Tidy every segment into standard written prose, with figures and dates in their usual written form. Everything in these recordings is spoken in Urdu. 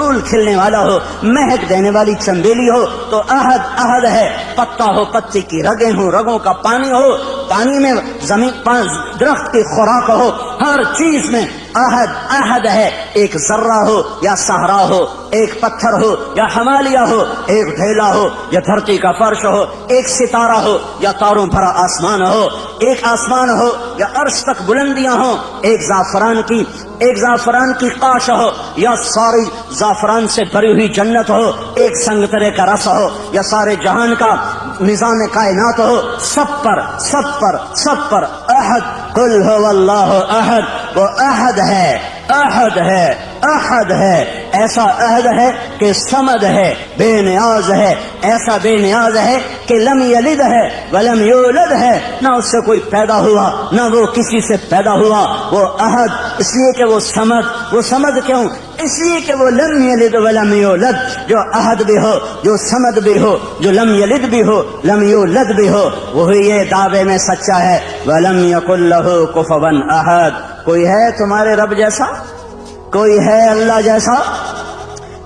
پھول کھلنے والا ہو، مہک دینے والی چنبیلی ہو تو احد احد ہے، پتا ہو پتی کی رگیں ہو، رگوں کا پانی ہو، پانی میں زمین درخت کی خوراک ہو، ہر چیز میں احد احد ہے۔ ایک ذرہ ہو یا صحرا ہو، ایک پتھر ہو یا ہمالیہ ہو، ایک ڈھیلا ہو یا دھرتی کا فرش ہو، ایک ستارہ ہو یا تاروں بھرا آسمان ہو، ایک آسمان ہو یا عرش تک بلندیاں ہوں، ایک زعفران کی قاش ہو یا ساری زعفران سے بھری ہوئی جنت ہو، ایک سنگترے کا رس ہو یا سارے جہان کا نظام کائنات ہو، سب پر احد، قل هو اللہ احد، وہ احد ہے، ایسا احد ہے کہ صمد ہے، بے نیاز ہے، ایسا بے نیاز ہے کہ لم یلد ہے ولم یولد ہے، نہ اس سے کوئی پیدا ہوا نہ وہ کسی سے پیدا ہوا، وہ احد، اس لیے کہ وہ صمد کیوں؟ اس لیے کہ وہ لم یلد ولم یولد، جو احد بھی ہو، جو صمد بھی ہو، جو لم یلد بھی ہو، لم یولد بھی ہو، وہی یہ دعوے میں سچا ہے، ولم یکن لہ کفوا احد۔ کوئی ہے تمہارے رب جیسا؟ کوئی ہے اللہ جیسا؟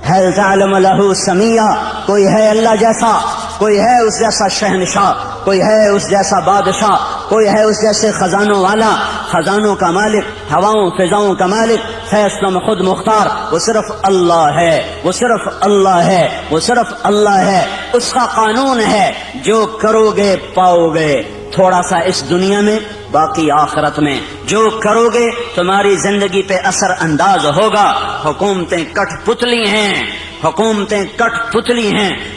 هل تعلم له سمیہ؟ کوئی ہے اللہ جیسا؟ کوئی ہے اس جیسا شہنشاہ؟ کوئی ہے اس جیسا بادشاہ؟ کوئی ہے اس جیسے خزانوں والا، خزانوں کا مالک، ہواؤں فضاؤں کا مالک، فیصلوں میں خود مختار؟ وہ صرف اللہ ہے، وہ صرف اللہ ہے، وہ صرف اللہ ہے۔ اس کا قانون ہے، جو کرو گے پاؤ گے، تھوڑا سا اس دنیا میں، باقی آخرت میں۔ جو کرو گے تمہاری زندگی پہ اثر انداز ہوگا۔ حکومتیں کٹ پتلی ہیں،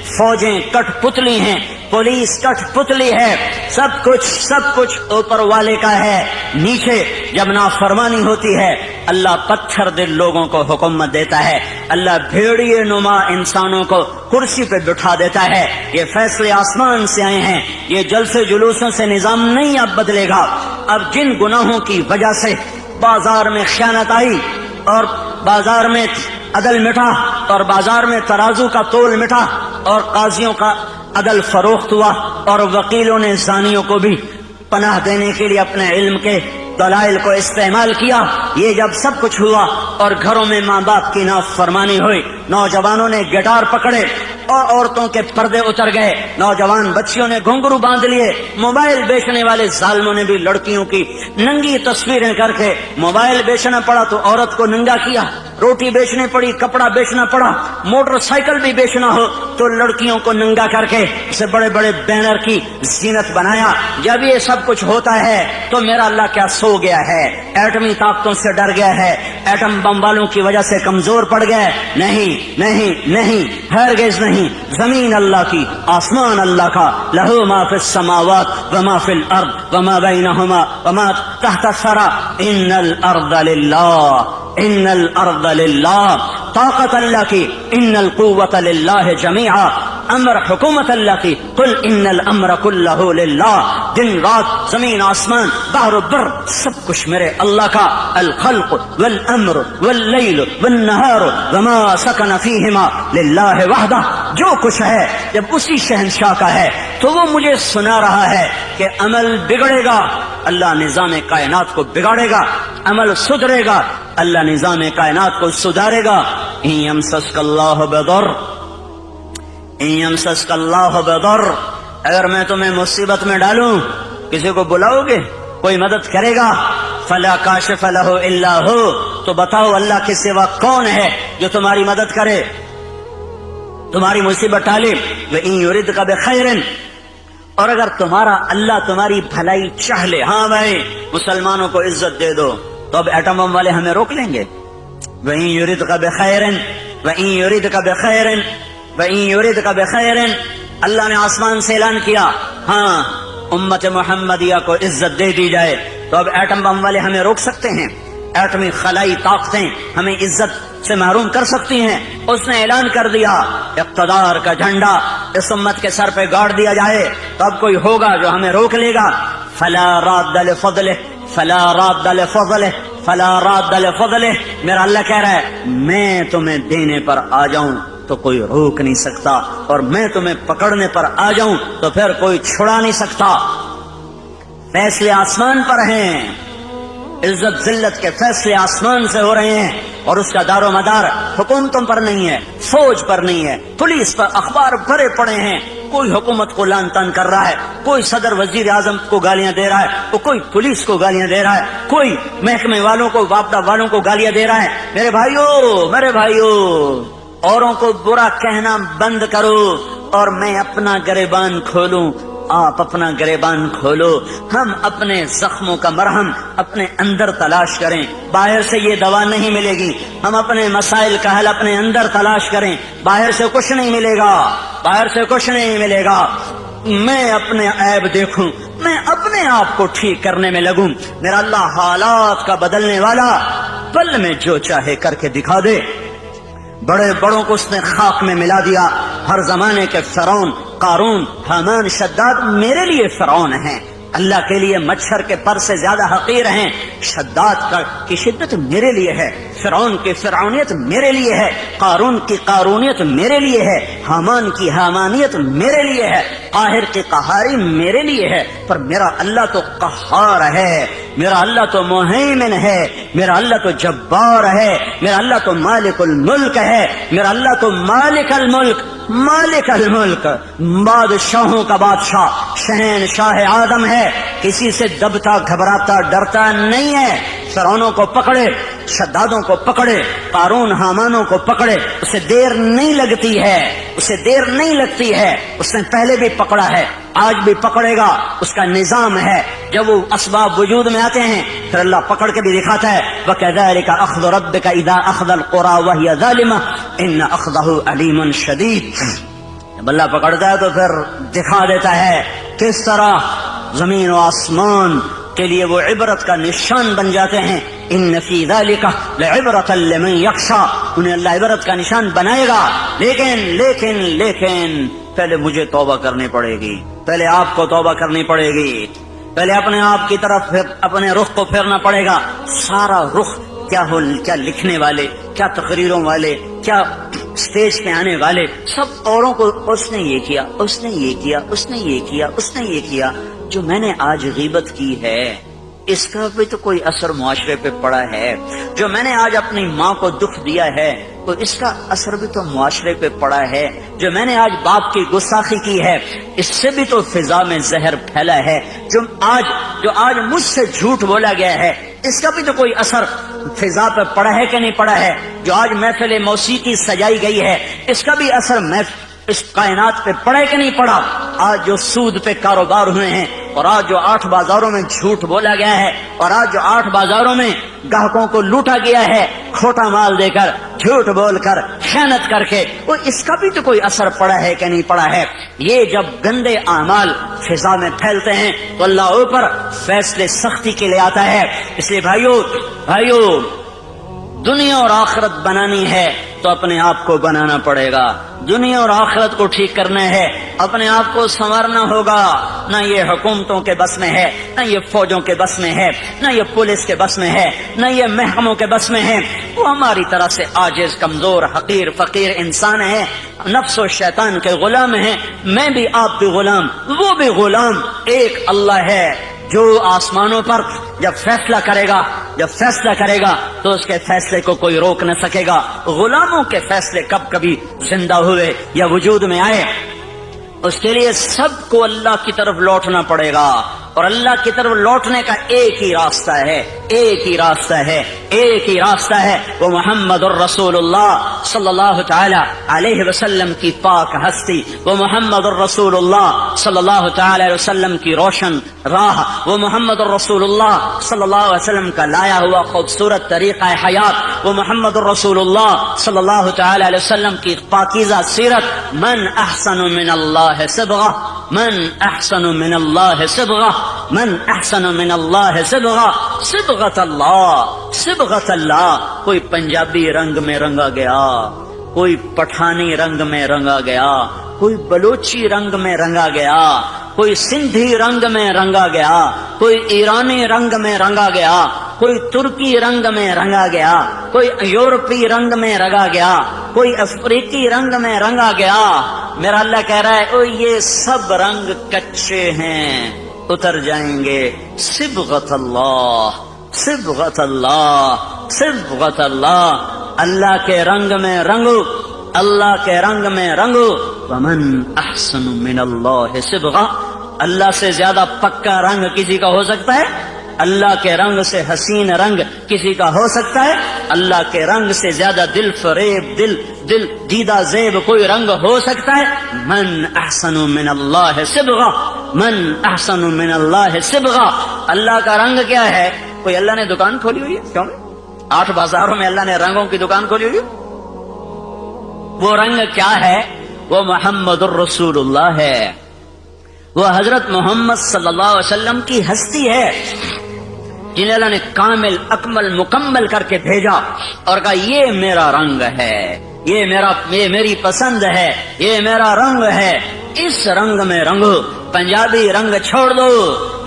فوجیں کٹ پتلی ہیں، پولیس کٹ پتلی ہے، سب کچھ اوپر والے کا ہے۔ نیچے جب نافرمانی ہوتی ہے، اللہ پتھر دل لوگوں کو حکومت دیتا ہے، اللہ بھیڑیے نما انسانوں کو کرسی پہ بٹھا دیتا ہے۔ یہ فیصلے آسمان سے آئے ہیں، یہ جلسے جلوسوں سے نظام نہیں اب بدلے گا۔ اب جن گناہوں کی وجہ سے بازار میں خیانت آئی اور بازار میں عدل مٹا اور بازار میں ترازو کا تول مٹا اور قاضیوں کا عدل فروخت ہوا اور وکیلوں نے زانیوں کو بھی پناہ دینے کے لیے اپنے علم کے دلائل کو استعمال کیا، یہ جب سب کچھ ہوا اور گھروں میں ماں باپ کی نافرمانی ہوئی، نوجوانوں نے گٹار پکڑے اور عورتوں کے پردے اتر گئے، نوجوان بچیوں نے گھنگرو باندھ لیے، موبائل بیچنے والے ظالموں نے بھی لڑکیوں کی ننگی تصویریں کر کے، موبائل بیچنا پڑا تو عورت کو ننگا کیا، روٹی بیچنی پڑی، کپڑا بیچنا پڑا، موٹر سائیکل بھی بیچنا ہو تو لڑکیوں کو ننگا کر کے اسے بڑے بڑے بینر کی زینت بنایا۔ جب یہ سب کچھ ہوتا ہے تو میرا اللہ کیا سو گیا ہے؟ ایٹمی طاقتوں سے ڈر گیا ہے؟ ایٹم بم والوں کی وجہ سے کمزور پڑ گئے؟ نہیں، ہرگز نہیں۔ زمین اللہ کی، آسمان اللہ کا، لہو ما فی السماوات وما فی الارض وما بینہما وما تحت الثری، ان الارض للہ، طاقت اللہ کی، ان القوت للہ جمیعا، امر حکومت اللہ کی، قل ان الامر کلہ للہ، دن رات، زمین آسمان، بحر و بر، سب کچھ میرے اللہ کا، الخلق والامر واللیل والنہار وما سکن فیہما للہ وحدہ، جو کچھ ہے جب اسی شہنشاہ کا ہے تو وہ مجھے سنا رہا ہے کہ عمل بگڑے گا، اللہ نظام کائنات کو بگاڑے گا، عمل سدھرے گا، اللہ نظام کائنات کو سدھارے گا۔ ان یمسسک اللہ بضر، اگر میں تمہیں مصیبت میں ڈالوں، کسی کو بلاؤ گے؟ کوئی مدد کرے گا؟ فلا کاشف لہ الا ہو، تو بتاؤ اللہ کے سوا کون ہے جو تمہاری مدد کرے، تمہاری مصیبت ٹالے؟ وَإِن يُرِدْكَ بِخَيْرٍ، اور اگر تمہارا اللہ تمہاری بھلائی چاہ لے، ہاں بھائی مسلمانوں کو عزت دے دو، تو اب ایٹم بم والے ہمیں روک لیں گے؟ وَإِن يُرِدْكَ بِخَيْرٍ وَإِن يُرِدْكَ بِخَيْرٍ وَإِن يُرِدْكَ بِخَيْرٍ، اللہ نے آسمان سے اعلان کیا، ہاں امت محمدیہ کو عزت دے دی جائے، تو اب ایٹم بم والے ہمیں روک سکتے ہیں؟ ایٹمی خلائی طاقتیں ہمیں عزت سے محروم کر سکتی ہیں؟ اس نے اعلان کر دیا، اقتدار کا جھنڈا اس امت کے سر پہ گاڑ دیا جائے تو اب کوئی ہوگا جو ہمیں روک لے گا؟ فلا راد لفضلہ، فلا راد لفضلہ، فلا راد لفضلہ، میرا اللہ کہہ رہا ہے میں تمہیں دینے پر آ جاؤں تو کوئی روک نہیں سکتا، اور میں تمہیں پکڑنے پر آ جاؤں تو پھر کوئی چھڑا نہیں سکتا۔ فیصلے آسمان پر ہیں، عزت ذلت کے فیصلے آسمان سے ہو رہے ہیں، اور اس کا دار و مدار حکومتوں پر نہیں ہے، فوج پر نہیں ہے، پولیس پر، اخبار بھرے پڑے ہیں، کوئی حکومت کو لان تان کر رہا ہے، کوئی صدر وزیر اعظم کو گالیاں دے رہا ہے، کوئی پولیس کو گالیاں دے رہا ہے، کوئی محکمے والوں کو، واپڈا والوں کو گالیاں دے رہا ہے۔ میرے بھائیو اوروں کو برا کہنا بند کرو اور میں اپنا گریبان کھولوں، آپ اپنا گریبان کھولو۔ ہم اپنے زخموں کا مرہم اپنے اندر تلاش کریں، باہر سے یہ دوا نہیں ملے گی۔ ہم اپنے مسائل کا حل اپنے اندر تلاش کریں، باہر سے کچھ نہیں ملے گا، باہر سے کچھ نہیں ملے گا۔ میں اپنے عیب دیکھوں، میں اپنے آپ کو ٹھیک کرنے میں لگوں، میرا اللہ حالات کا بدلنے والا، پل میں جو چاہے کر کے دکھا دے۔ بڑے بڑوں کو اس نے خاک میں ملا دیا، ہر زمانے کے فرعون، قارون، حامان، شداد میرے لیے فرعون ہیں، اللہ کے لیے مچھر کے پر سے زیادہ حقیر ہیں۔ شداد کی شدت میرے لیے ہے، فرعون کی فرعونیت میرے لیے ہے، قارون کی قارونیت میرے لیے ہے، حامان کی حامانیت میرے لیے ہے، قاہر کی قہاری میرے لیے ہے، پر میرا اللہ تو قہار ہے، میرا اللہ تو مہیمن ہے، میرا اللہ تو جبار ہے، میرا اللہ تو مالک الملک ہے، میرا اللہ تو مالک الملک بادشاہوں کا بادشاہ، شہنشاہ آدم ہے، کسی سے دبتا گھبراتا ڈرتا نہیں ہے۔ فرعونوں کو پکڑے، شدادوں کو پکڑے، قارون حامانوں کو پکڑے، اسے دیر نہیں لگتی ہے، اسے دیر نہیں لگتی ہے، اس نے پہلے بھی پکڑا ہے، آج بھی پکڑے گا، اس کا نظام ہے۔ جب وہ اسباب وجود میں آتے ہیں پھر اللہ پکڑ کے بھی دکھاتا ہے، وَكَذَلِكَ أَخْذُ رَبِّكَ إِذَا أَخْذَ الْقُرَى وَهِيَ ظَالِمَةٌ إِنَّ أَخْذَهُ أَلِيمٌ شَدِيدٌ۔ جب اللہ پکڑتا ہے تو پھر دکھا دیتا ہے کس طرح زمین و آسمان کے لیے وہ عبرت کا نشان بن جاتے ہیں۔ ان فی ذلک لعبرۃ لمن یخشی، انہیں اللہ عبرت کا نشان بنائے گا، لیکن پہلے مجھے توبہ کرنی پڑے گی، پہلے آپ کو توبہ کرنی پڑے گی، پہلے اپنے آپ کی طرف اپنے رخ کو پھیرنا پڑے گا۔ سارا رخ کیا لکھنے والے، کیا تقریروں والے، کیا اسٹیج پہ آنے والے، سب اوروں کو اس نے یہ کیا، اس نے یہ کیا، اس نے یہ کیا، اس نے یہ کیا۔ جو میں نے آج غیبت کی ہے اس کا بھی تو کوئی اثر معاشرے پہ پڑا ہے، جو میں نے آج اپنی ماں کو دکھ دیا ہے تو اس کا اثر بھی تو معاشرے پہ پڑا ہے، جو میں نے آج باپ کی گستاخی کی ہے اس سے بھی تو فضا میں زہر پھیلا ہے، جو آج مجھ سے جھوٹ بولا گیا ہے اس کا بھی تو کوئی اثر فضا پہ پڑا ہے کہ نہیں پڑا ہے، جو آج محفل موسیقی سجائی گئی ہے اس کا بھی اثر اس کائنات پہ پڑا ہے کہ نہیں پڑا۔ آج جو سود پہ کاروبار ہوئے ہیں اور آج جو 8 بازاروں میں جھوٹ بولا گیا ہے اور آج جو 8 بازاروں میں گاہکوں کو لوٹا گیا ہے کھوٹا مال دے کر، جھوٹ بول کر، خیانت کر کے، وہ اس کا بھی تو کوئی اثر پڑا ہے کہ نہیں پڑا ہے۔ یہ جب گندے اعمال فضا میں پھیلتے ہیں تو اللہ اوپر فیصلے سختی کے لیے آتا ہے۔ اس لیے بھائیو دنیا اور آخرت بنانی ہے تو اپنے آپ کو بنانا پڑے گا، دنیا اور آخرت کو ٹھیک کرنا ہے، اپنے آپ کو سنوارنا ہوگا۔ نہ یہ حکومتوں کے بس میں ہے، نہ یہ فوجوں کے بس میں ہے، نہ یہ پولیس کے بس میں ہے، نہ یہ محکموں کے بس میں ہے، وہ ہماری طرح سے عاجز، کمزور، حقیر، فقیر انسان ہے، نفس و شیطان کے غلام ہیں، میں بھی آپ بھی غلام، وہ بھی غلام، ایک اللہ ہے جو آسمانوں پر جب فیصلہ کرے گا تو اس کے فیصلے کو کوئی روک نہ سکے گا۔ غلاموں کے فیصلے کبھی زندہ ہوئے یا وجود میں آئے، اس کے لیے سب کو اللہ کی طرف لوٹنا پڑے گا، اور اللہ کی طرف لوٹنے کا ایک ہی راستہ ہے، وہ محمد الرسول اللہ صلی اللہ تعالی علیہ وسلم کی پاک ہستی، وہ محمد الرسول اللہ صلی اللہ تعالی علیہ وسلم کی روشن راہ، وہ محمد الرسول اللہ صلی اللہ علیہ وسلم کا لایا ہوا خوبصورت طریقہ حیات، وہ محمد الرسول اللہ صلی اللہ تعالی علیہ وسلم کی پاکیزہ سیرت۔ من احسن من اللہ صبغہ، من احسن من اللہ صبغہ، من احسن من اللہ صبغہ، صبغۃ اللہ۔ کوئی پنجابی رنگ میں رنگا گیا، کوئی پٹھانی رنگ میں رنگا گیا، کوئی بلوچی رنگ میں رنگا گیا، کوئی سندھی رنگ میں رنگا گیا، کوئی ایرانی رنگ میں رنگا گیا، کوئی ترکی رنگ میں رنگا گیا، کوئی یورپی رنگ میں رنگا گیا، کوئی افریقی رنگ میں رنگا گیا۔ میرا اللہ کہہ رہا ہے او یہ سب رنگ کچے ہیں، اتر جائیں گے۔ صبغۃ اللہ، صبغۃ اللہ، صبغۃ اللہ۔ اللہ کے رنگ میں رنگو، اللہ کے رنگ میں رنگو۔ ومن احسن من اللہ صبغہ، اللہ سے زیادہ پکا رنگ کسی کا ہو سکتا ہے؟ اللہ کے رنگ سے حسین رنگ کسی کا ہو سکتا ہے؟ اللہ کے رنگ سے زیادہ دل فریب، دل دیدہ زیب کوئی رنگ ہو سکتا ہے؟ من احسن من اللہ صبغہ، من احسن من اللہ صبغہ۔ اللہ کا رنگ کیا ہے؟ کوئی اللہ نے دکان کھولی ہوئی ہے؟ کیوں نہیں؟ 8 بازاروں میں اللہ نے رنگوں کی دکان کھولی ہوئی ہے۔ وہ رنگ کیا ہے؟ وہ محمد الرسول اللہ ہے، وہ حضرت محمد صلی اللہ علیہ وسلم کی ہستی ہے جنہیں اللہ نے کامل اکمل مکمل کر کے بھیجا اور کہا یہ میرا رنگ ہے، یہ میری پسند ہے، یہ میرا رنگ ہے، اس رنگ میں رنگو۔ پنجابی رنگ چھوڑ دو،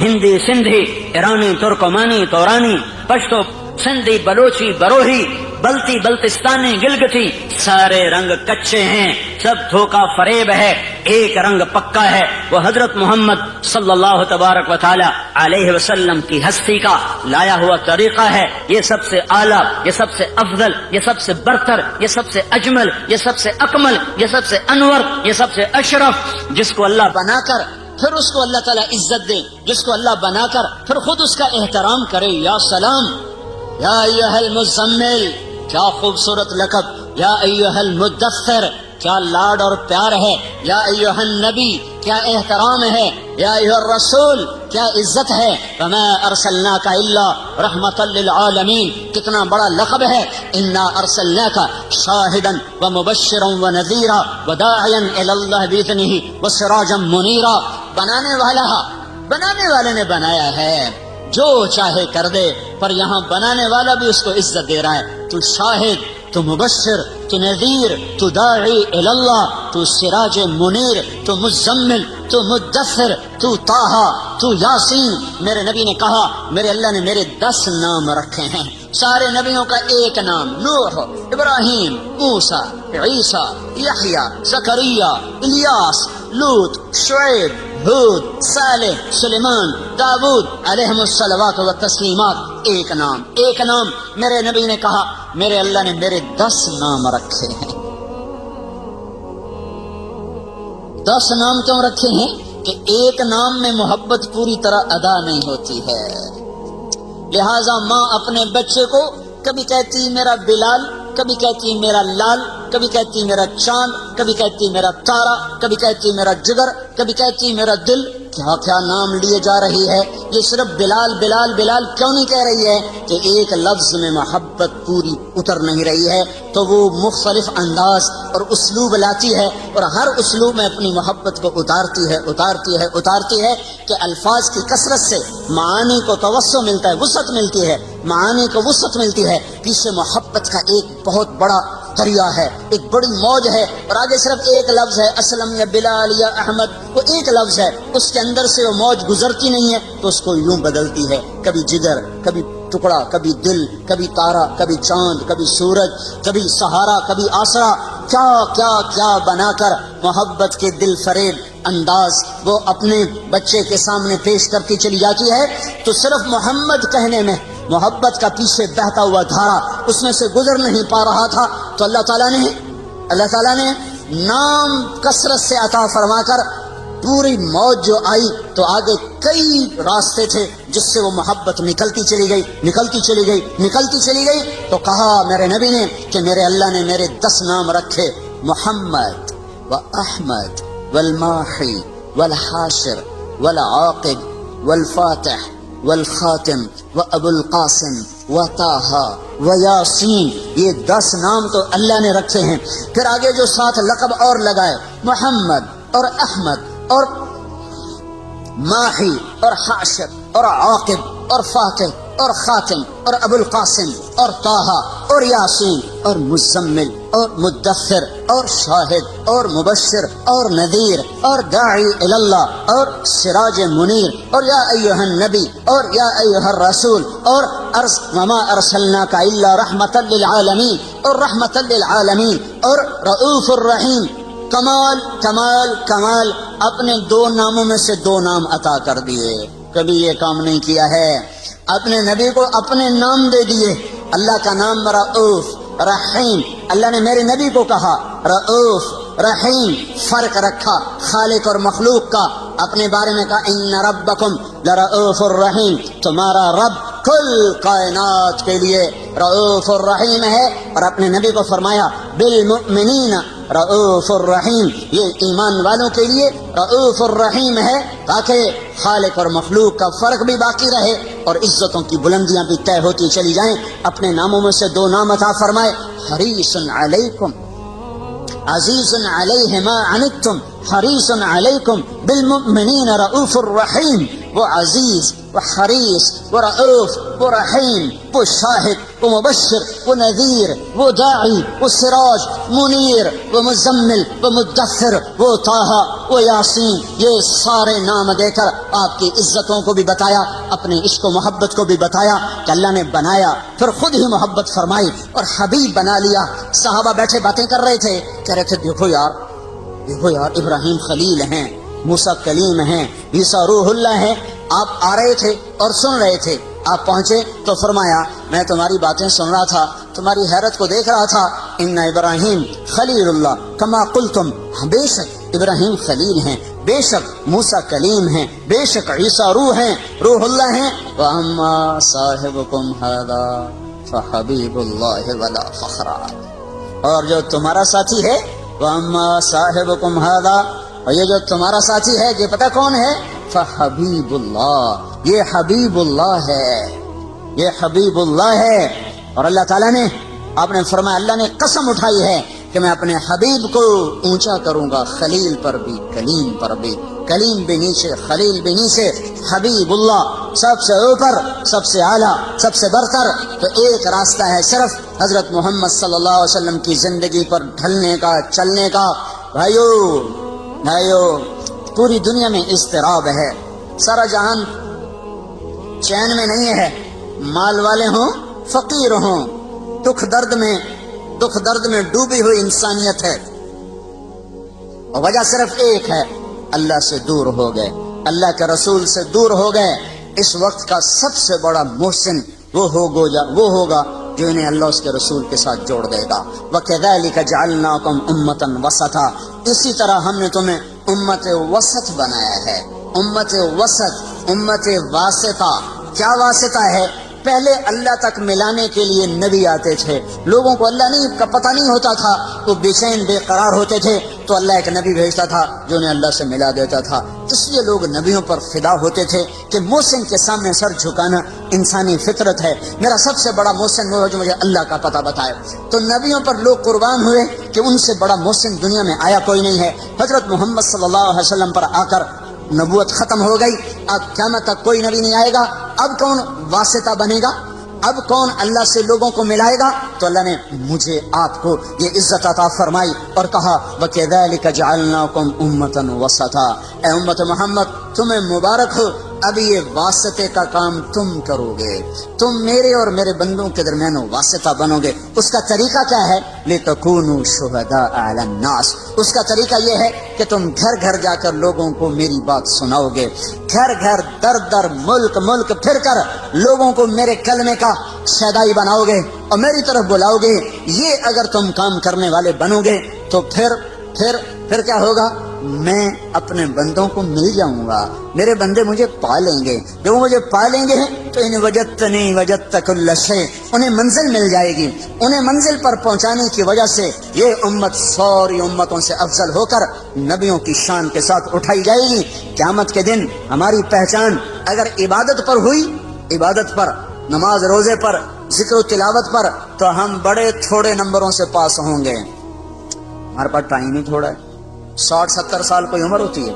ہندی سندھی، ایرانی ترکمانی تورانی، پشتو سندھی بلوچی بروہی، بلتی بلتستانی گلگتی، سارے رنگ کچے ہیں، سب دھوکہ فریب ہے، ایک رنگ پکا ہے، وہ حضرت محمد صلی اللہ تبارک و تعالی علیہ وسلم کی ہستی کا لایا ہوا طریقہ ہے۔ یہ سب سے اعلیٰ، یہ سب سے افضل، یہ سب سے برتر، یہ سب سے اجمل، یہ سب سے اکمل، یہ سب سے انور، یہ سب سے اشرف، جس کو اللہ بنا کر پھر اس کو اللہ تعالیٰ عزت دے، جس کو اللہ بنا کر پھر خود اس کا احترام کرے۔ یا سلام، یا ایھا المزمل، کیا خوبصورت لقب، یا ایھا المدثر، کیا لاڈ اور پیار ہے، یا ایھا النبی، کیا احترام ہے، یا ایھا الرسول، کیا عزت ہے، وما ارسلناک الا رحمتا للعالمین، کتنا بڑا لقب ہے۔ انا ارسلناک شاہدا ومبشرا ونذیرا وداعیا الی اللہ باذنہ وسراجا منیرا۔ بنانے والے نے بنایا ہے، جو چاہے کر دے، پر یہاں بنانے والا بھی اس کو عزت دے رہا ہے۔ تو شاہد، تو مبشر، تو نذیر، تو داعی الی اللہ، تو سراج منیر، تو مزمل، تو مدثر، تو طٰہٰ، تو یاسین۔ میرے نبی نے کہا میرے اللہ نے میرے 10 نام رکھے ہیں، سارے نبیوں کا ایک نام، نوح، ابراہیم، موسیٰ، عیسیٰ، یحییٰ، زکریا، الیاس، لوط، شعیب، ہود، صالح، سلیمان، داؤد علیہم الصلوات والتسلیمات۔ ایک نام۔ میرے نبی نے کہا میرے اللہ نے میرے 10 نام رکھے ہیں۔ 10 نام کیوں رکھے ہیں؟ کہ ایک نام میں محبت پوری طرح ادا نہیں ہوتی ہے، لہذا ماں اپنے بچے کو کبھی کہتی میرا بلال، کبھی کہتی میرا لال، کبھی کہتی میرا چاند، کبھی کہتی میرا تارا، کبھی کہتی میرا جگر، کبھی کہتی میرا دل۔ کیا کیا نام لیے جا رہی ہے۔ یہ صرف بلال بلال بلال کیوں نہیں کہہ رہی ہے؟ کہ ایک لفظ میں محبت پوری اتر نہیں رہی ہے، تو وہ مختلف انداز اور اسلوب لاتی ہے، اور ہر اسلوب میں اپنی محبت کو اتارتی ہے کہ الفاظ کی کثرت سے معانی کو توسع ملتا ہے، وسعت ملتی ہے، معانی کو وسعت ملتی ہے۔ پیچھے محبت کا ایک بہت بڑا دریا ہے، ایک بڑی موج ہے، اور آگے صرف ایک لفظ ہے، اسلم یا بلال یا احمد، وہ ایک لفظ ہے، اس کے اندر سے وہ موج گزرتی نہیں ہے، تو اس کو یوں بدلتی ہے، کبھی جگر، کبھی ٹکڑا، کبھی دل، کبھی تارا، کبھی چاند، کبھی سورج، کبھی سہارا، کبھی آسرا، کیا کیا کیا بنا کر محبت کے دل فریب انداز وہ اپنے بچے کے سامنے پیش کرتی چلی جاتی ہے۔ تو صرف محمد کہنے میں محبت کا پیچھے بہتا ہوا دھارا اس میں سے گزر نہیں پا رہا تھا، تو اللہ تعالیٰ نے نام کثرت سے عطا فرما کر پوری موج جو آئی، تو آگے کئی راستے تھے جس سے وہ محبت نکلتی چلی گئی۔ تو کہا میرے نبی نے کہ میرے اللہ نے میرے 10 نام رکھے، محمد و احمد والماحی والحاشر والعاقب والفاتح والخاتم وابو القاسم وطٰہٰ ویاسین۔ یہ 10 نام تو اللہ نے رکھے ہیں۔ پھر آگے جو 7 لقب اور لگائے، محمد اور احمد اور ماحی اور حاشر اور عاقب اور فاتح اور خاتم اور ابو القاسم اور طٰہٰ اور یاسین اور مزمل اور مدثر اور شاہد اور مبشر اور نذیر اور داعی الی اللہ اور سراج منیر اور یا ایھا النبی اور یا ایھا الرسول اور وما ارسلناک الا رحمتا للعالمین اور رحمتا للعالمین اور رؤوف الرحیم۔ کمال کمال کمال، اپنے 2 ناموں میں سے 2 نام عطا کر دیے۔ کبھی یہ کام نہیں کیا ہے، اپنے نبی کو اپنے نام دے دیے۔ اللہ کا نام رؤوف، رحیم. اللہ نے میرے نبی کو کہا رؤوف رحیم، فرق رکھا خالق اور مخلوق کا. اپنے بارے میں کہا ان ربکم لرؤوف الرحیم، تمہارا رب کل کائنات کے لیے رؤوف الرحیم ہے. اور اپنے نبی کو فرمایا بالمؤمنین رؤوف الرحیم، یہ ایمان والوں کے لیے رؤوف الرحیم ہے، تاکہ خالق اور مخلوق کا فرق بھی باقی رہے اور عزتوں کی بلندیاں بھی طے ہوتی چلی جائیں. اپنے ناموں میں سے 2 نام عطا فرمائے، حریص علیکم عزیز علیہ ما عنتم حریص علیکم بالمؤمنین رؤوف الرحیم. وہ عزیز، وہ حریص، وہ رؤوف، وہ رحیم، وہ شاہد، وہ مبشر، وہ نذیر، وہ داعی، وہ سراج منیر، وہ مزمل، وہ مدثر، وہ طٰہٰ، وہ یاسین. یہ سارے نام دے کر آپ کی عزتوں کو بھی بتایا، اپنے عشق و محبت کو بھی بتایا کہ اللہ نے بنایا پھر خود ہی محبت فرمائی اور حبیب بنا لیا. صحابہ بیٹھے باتیں کر رہے تھے، کہہ رہے تھے دیکھو یار ابراہیم خلیل ہیں، موسیٰ کلیم ہیں، عیسیٰ روح اللہ ہیں. آپ آ رہے تھے اور سن رہے تھے. آپ پہنچے تو فرمایا میں تمہاری باتیں سن رہا تھا، تمہاری حیرت کو دیکھ رہا تھا. ان ابراہیم خلیل اللہ کما قلتم، بے شک ابراہیم خلیل ہیں، بے شک موسیٰ کلیم ہیں، بے شک عیسیٰ روح اللہ ہیں. واما صاحبکم ھذا فحبیب اللہ ولا فخرا، اور جو تمہارا ساتھی ہے واما صاحبکم ھذا، اور یہ جو تمہارا ساتھی ہے یہ پتہ کون ہے؟ فحبیب اللہ، یہ حبیب اللہ ہے، یہ حبیب اللہ ہے. اور اللہ تعالیٰ نے آپ نے فرمایا، اللہ نے قسم اٹھائی ہے کہ میں اپنے حبیب کو اونچا کروں گا، خلیل پر بھی کلیم پر بھی، کلیم بھی نیچے خلیل بھی نیچے، حبیب اللہ سب سے اوپر، سب سے اعلیٰ، سب سے برتر. تو ایک راستہ ہے صرف حضرت محمد صلی اللہ علیہ وسلم کی زندگی پر ڈھلنے کا، چلنے کا. بھائیو پوری دنیا میں اضطراب ہے، سارا جہان چین میں نہیں ہے. مال والے ہوں فقیر ہوں، دکھ درد میں ڈوبی ہوئی انسانیت ہے. اور وجہ صرف ایک ہے، اللہ سے دور ہو گئے، اللہ کے رسول سے دور ہو گئے. اس وقت کا سب سے بڑا محسن وہ ہوگا جو انہیں اللہ اس کے رسول کے ساتھ جوڑ دے گا. وَكَذَلِكَ جَعَلْنَاكُمْ أُمَّةً وَسَطًا، اسی طرح ہم نے تمہیں امت وسط بنایا ہے. امت وسط، امت واسطہ. کیا واسطہ ہے؟ پہلے اللہ تک ملانے کے لیے نبی آتے تھے، لوگوں کو اللہ کا پتہ نہیں ہوتا تھا، وہ بے چین بے قرار ہوتے تھے، تو اللہ ایک نبی بھیجتا تھا جو انہیں اللہ سے ملا دیتا تھا. اس لیے لوگ نبیوں پر فدا ہوتے تھے کہ محسن کے سامنے سر جھکانا انسانی فطرت ہے. میرا سب سے بڑا محسن وہ ہے جو مجھے اللہ کا پتہ بتائے. تو نبیوں پر لوگ قربان ہوئے کہ ان سے بڑا محسن دنیا میں آیا کوئی نہیں ہے. حضرت محمد صلی اللہ علیہ وسلم پر آ کر نبوت ختم ہو گئی، اب قیامت تک کوئی نبی نہیں آئے گا. اب کون واسطہ بنے گا؟ اب کون اللہ سے لوگوں کو ملائے گا؟ تو اللہ نے مجھے آپ کو یہ عزت عطا فرمائی اور کہا وَكَذَلِكَ جَعَلْنَاكُمْ أُمَّةً وَسَطًا، اے امت محمد تمہیں مبارک ہو، اب یہ واسطے کا کام تم کرو گے، تم میرے اور میرے بندوں کے درمیان واسطہ بنو گے. اس کا طریقہ کیا ہے؟ لِتَكُونُوا شُهَدَاءَ عَلَى النَّاسِ، اس کا طریقہ یہ ہے کہ تم گھر گھر جا کر لوگوں کو میری بات سناؤ گے، گھر گھر در در ملک پھر کر لوگوں کو میرے کلمے کا شیدائی بناؤ گے اور میری طرف بلاؤ گے. یہ اگر تم کام کرنے والے بنو گے تو پھر کیا ہوگا؟ میں اپنے بندوں کو مل جاؤں گا، میرے بندے مجھے پالیں گے. جب وہ مجھے پالیں گے تو ان وجدتنی وجدت کل شیء، انہیں منزل مل جائے گی. انہیں منزل پر پہنچانے کی وجہ سے یہ امت ساری امتوں سے افضل ہو کر نبیوں کی شان کے ساتھ اٹھائی جائے گی. قیامت کے دن ہماری پہچان اگر عبادت پر ہوئی، عبادت پر، نماز روزے پر، ذکر و تلاوت پر، تو ہم بڑے تھوڑے نمبروں سے پاس ہوں گے. ہمارے پاس ٹائم ہی تھوڑا ہے، 60-70 سال کوئی عمر ہوتی ہے.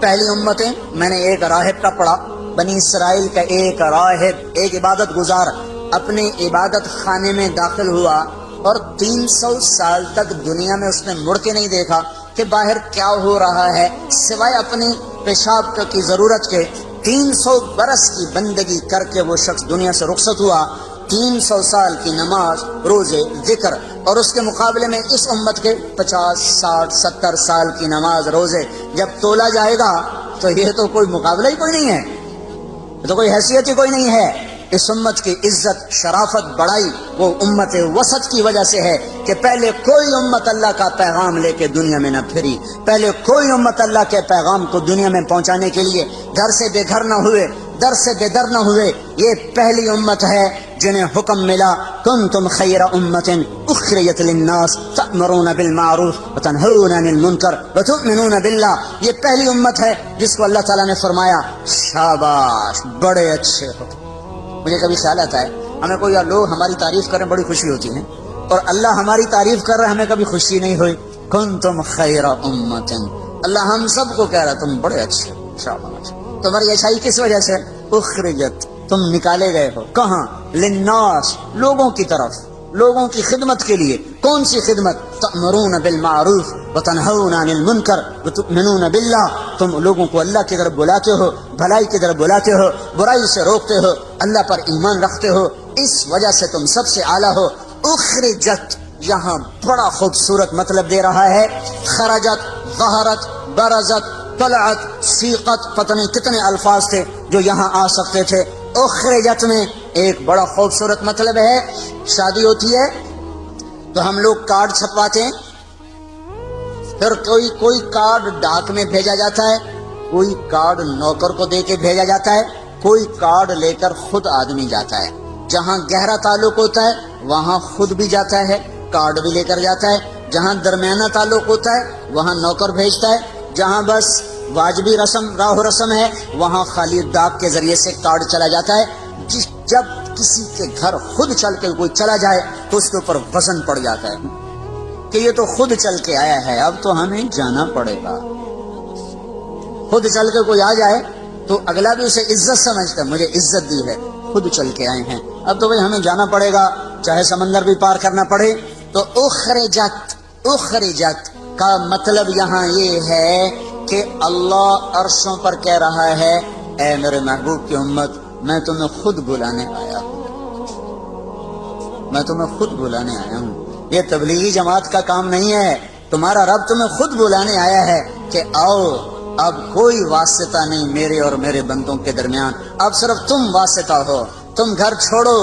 پہلی امتیں میں نے ایک راہب کا پڑھا، بنی اسرائیل کا ایک راہب، ایک عبادت گزار اپنے عبادت خانے میں داخل ہوا اور 300 سال تک دنیا میں اس نے مڑ کے نہیں دیکھا کہ باہر کیا ہو رہا ہے سوائے اپنی پیشاب کی ضرورت کے. 300 برس کی بندگی کر کے وہ شخص دنیا سے رخصت ہوا. 300 سال کی نماز، روزے، ذکر، اور اس کے مقابلے میں اس امت کے 50 60 70 سال کی نماز روزے جب تولا جائے گا تو یہ تو کوئی مقابلہ ہی کوئی نہیں ہے، تو کوئی حیثیت ہی کوئی نہیں ہے. اس امت کی عزت شرافت بڑائی وہ امت وسط کی وجہ سے ہے کہ پہلے کوئی امت اللہ کا پیغام لے کے دنیا میں نہ پھری، پہلے کوئی امت اللہ کے پیغام کو دنیا میں پہنچانے کے لیے گھر سے بے گھر نہ ہوئے، در سے بے در نہ ہوئے۔ یہ پہلی امت ہے جنہیں حکم ملا کنتم خیر امت اخرجت للناس تأمرون بالمعروف وتنہون عن المنکر وتؤمنون باللہ۔ یہ پہلی امت ہے جس کو اللہ تعالیٰ نے فرمایا شاباش بڑے اچھے ہو۔ مجھے کبھی خیال آتا ہے ہمیں کوئی لوگ ہماری تعریف کریں بڑی خوشی ہوتی ہے، اور اللہ ہماری تعریف کر رہا ہے ہمیں کبھی خوشی نہیں ہوئی۔ کنتم خیر امت، اللہ ہم سب کو کہہ رہا تم بڑے اچھے، شاباش۔ تمہاری اچھائی کس وجہ سے؟ اخرجت، تم نکالے گئے ہو، کہاں؟ للناس، لوگوں کی طرف، لوگوں کی خدمت کے لیے۔ کون سی خدمت؟ تأمرون بالمعروف وتنہون عن المنکر وتؤمنون باللہ، تم لوگوں کو اللہ کی طرف بلاتے ہو، بھلائی کی طرف بلاتے ہو، برائی سے روکتے ہو، اللہ پر ایمان رکھتے ہو، اس وجہ سے تم سب سے اعلیٰ ہو۔ اخرجت یہاں بڑا خوبصورت مطلب دے رہا ہے، خرجت، ظہرت، برزت، طلعت، سیقت، پتہ نہیں کتنے الفاظ تھے جو یہاں آ سکتے تھے۔ اخرجت میں ایک بڑا خوبصورت مطلب ہے، شادی ہوتی ہے تو ہم لوگ کارڈ چھپواتے ہیں، پھر کوئی کارڈ ڈاک میں بھیجا جاتا ہے، کوئی کارڈ نوکر کو دے کے بھیجا جاتا ہے، کوئی کارڈ لے کر خود آدمی جاتا ہے۔ جہاں گہرا تعلق ہوتا ہے وہاں خود بھی جاتا ہے، کارڈ بھی لے کر جاتا ہے۔ جہاں درمیانہ تعلق ہوتا ہے وہاں نوکر بھیجتا ہے۔ جہاں بس واجبی راہ و رسم ہے وہاں خالی ڈاک کے ذریعے سے کارڈ چلا جاتا ہے۔ جب کسی کے گھر خود چل کے کوئی چلا جائے تو اس کے اوپر وزن پڑ جاتا ہے کہ یہ تو خود چل کے آیا ہے، اب تو ہمیں جانا پڑے گا۔ خود چل کے کوئی آ جائے تو اگلا بھی اسے عزت سمجھتا ہے، مجھے عزت دی ہے، خود چل کے آئے ہیں، اب تو بھائی ہمیں جانا پڑے گا، چاہے سمندر بھی پار کرنا پڑے۔ تو اخرجت کا مطلب یہاں یہ ہے کہ اللہ عرشوں پر کہہ رہا ہے اے میرے محبوب کی امت، میں تمہیں خود بلانے آیا ہوں، میں تمہیں خود بلانے آیا ہوں۔ یہ تبلیغی جماعت کا کام نہیں ہے، تمہارا رب تمہیں خود بلانے آیا ہے کہ آؤ، اب کوئی واسطہ نہیں میرے اور میرے بندوں کے درمیان، اب صرف تم واسطہ ہو۔ تم گھر چھوڑو،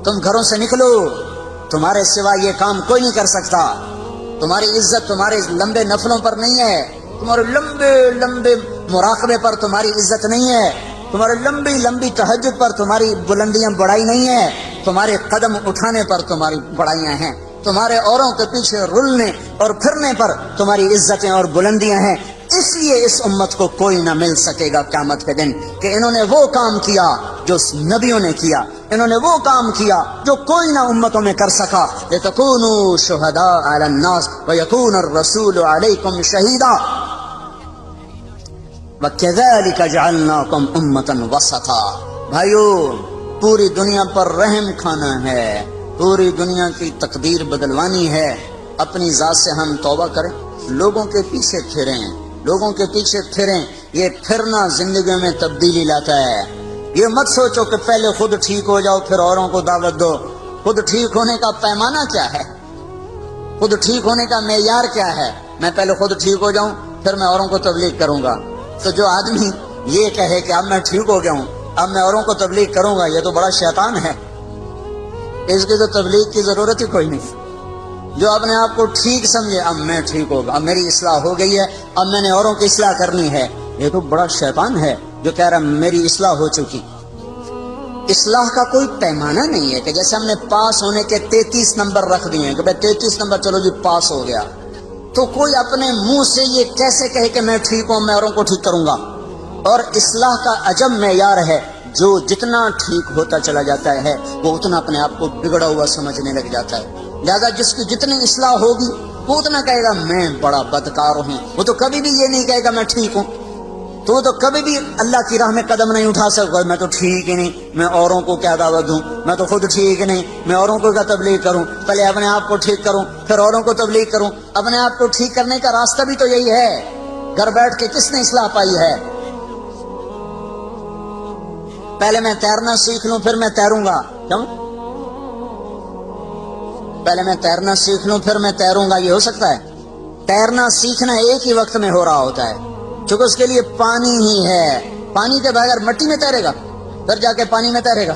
تم گھروں سے نکلو، تمہارے سوا یہ کام کوئی نہیں کر سکتا۔ تمہاری عزت تمہارے لمبے نفلوں پر نہیں ہے، تمہارے لمبے لمبے مراقبے پر تمہاری عزت نہیں ہے، تمہارے لمبی لمبی تہجد پر تمہاری بلندیاں بڑائی نہیں ہے، تمہارے قدم اٹھانے پر تمہاری بڑائیاں ہیں، تمہارے اوروں کے پیچھے رلنے اور پھرنے پر تمہاری عزتیں اور بلندیاں ہیں۔ اس لیے اس امت کو کوئی نہ مل سکے گا قیامت کے دن کہ انہوں نے وہ کام کیا جو نبیوں نے کیا، انہوں نے وہ کام کیا جو کوئی نہ امتوں میں کر سکا۔ لِتَكُونُوا شُهَدَاءَ عَلَى النَّاسِ وَيَكُونَ الرَّسُولُ عَلَيْكُمْ شَهِيدًا وَكَذَلِكَ جَعَلْنَاكُمْ أُمَّةً وَسَطًا۔ بھائیو، پوری دنیا پر رحم کھانا ہے، پوری دنیا کی تقدیر بدلوانی ہے، اپنی ذات سے ہم توبہ کریں، لوگوں کے پیچھے پھریں، لوگوں کے پیچھے پھریں۔ یہ پھرنا زندگی میں تبدیلی لاتا ہے۔ یہ مت سوچو کہ پہلے خود ٹھیک ہو جاؤ پھر اوروں کو دعوت دو۔ خود ٹھیک ہونے کا پیمانہ کیا ہے؟ خود ٹھیک ہونے کا معیار کیا ہے؟ میں پہلے خود ٹھیک ہو جاؤں پھر میں اوروں کو تبلیغ کروں گا۔ تو جو آدمی یہ کہے کہ اب میں ٹھیک ہو گیا ہوں اب میں اوروں کو تبلیغ کروں گا، یہ تو بڑا شیطان ہے، اس کی تو تبلیغ کی ضرورت ہی کوئی نہیں۔ جو اپنے آپ کو ٹھیک سمجھے اب میں ٹھیک ہوگا، اب میری اصلاح ہو گئی ہے، اب میں نے اوروں کی اصلاح کرنی ہے، یہ تو بڑا شیطان ہے جو کہہ رہا میری اصلاح ہو چکی۔ اصلاح کا کوئی پیمانہ نہیں ہے کہ جیسے ہم نے پاس ہونے کے 33 نمبر رکھ دیے ہیں کہ بھائی 33 نمبر چلو جی پاس ہو گیا، تو کوئی اپنے منہ سے یہ کیسے کہے کہ میں ٹھیک ہوں میں اوروں کو ٹھیک کروں گا۔ اور اصلاح کا عجب معیار ہے، جو جتنا ٹھیک ہوتا چلا جاتا ہے وہ اتنا اپنے آپ کو بگڑا ہوا سمجھنے لگ جاتا ہے۔ لہذا جس کی جتنی اصلاح ہوگی وہ اتنا کہے گا میں بڑا بدکار ہوں، وہ تو کبھی بھی یہ نہیں کہے گا میں ٹھیک ہوں، تو وہ تو کبھی بھی اللہ کی راہ میں قدم نہیں اٹھا سکتا، میں تو ٹھیک ہی نہیں، میں اوروں کو کیا دعوت دوں، میں تو خود ٹھیک نہیں، میں اوروں کو کیا تبلیغ کروں، پہلے اپنے آپ کو ٹھیک کروں پھر اوروں کو تبلیغ کروں۔ اپنے آپ کو ٹھیک کرنے کا راستہ بھی تو یہی ہے، گھر بیٹھ کے کس نے اصلاح پائی ہے؟ پہلے میں تیرنا سیکھ لوں پھر میں تیروں گا، کیوں؟ پہلے میں تیرنا سیکھ لوں پھر میں تیروں گا، یہ ہو سکتا ہے؟ تیرنا سیکھنا ایک ہی وقت میں ہو رہا ہوتا ہے، چونکہ اس کے لیے پانی ہی ہے، پانی کے بغیر مٹی میں تیرے گا پھر جا کے پانی میں تیرے گا،